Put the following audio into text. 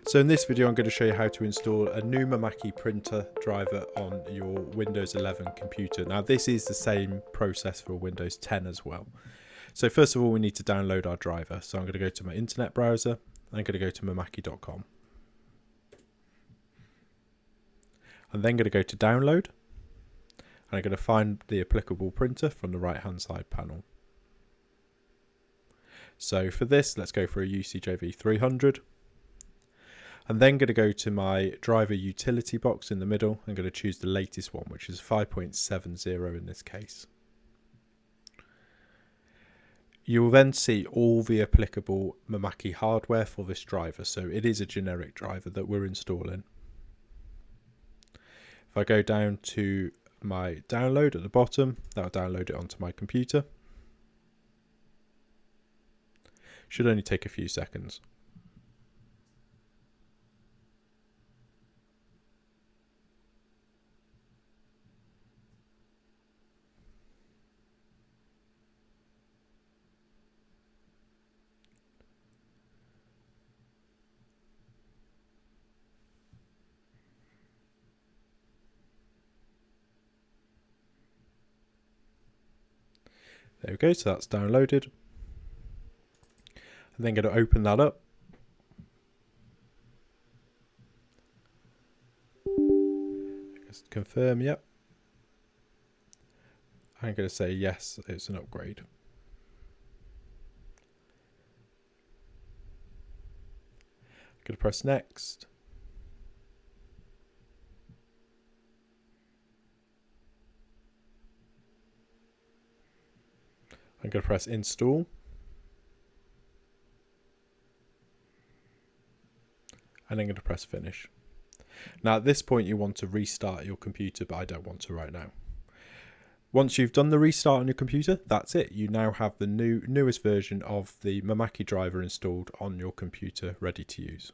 So in this video I'm going to show you how to install a new Mimaki printer driver on your Windows 11 computer. Now this is the same process for Windows 10 as well. So first of all we need to download our driver. So I'm going to go to my internet browser. I'm going to go to mimaki.com. I'm then going to go to download. And I'm going to find the applicable printer from the right hand side panel. So for this, let's go for a UCJV 300. I'm then going to go to my driver utility box in the middle. I'm going to choose the latest one, which is 5.70 in this case. You will then see all the applicable Mimaki hardware for this driver. So it is a generic driver that we're installing. If I go down to my download at the bottom, that'll download it onto my computer. Should only take a few seconds. There we go, so that's downloaded. I'm then going to open that up. Just confirm, yep. I'm going to say yes, it's an upgrade. I'm going to press next. I'm going to press install. And I'm going to press finish. Now at this point you want to restart your computer, but I don't want to right now. Once you've done the restart on your computer, that's it. You now have the newest version of the Mimaki driver installed on your computer ready to use.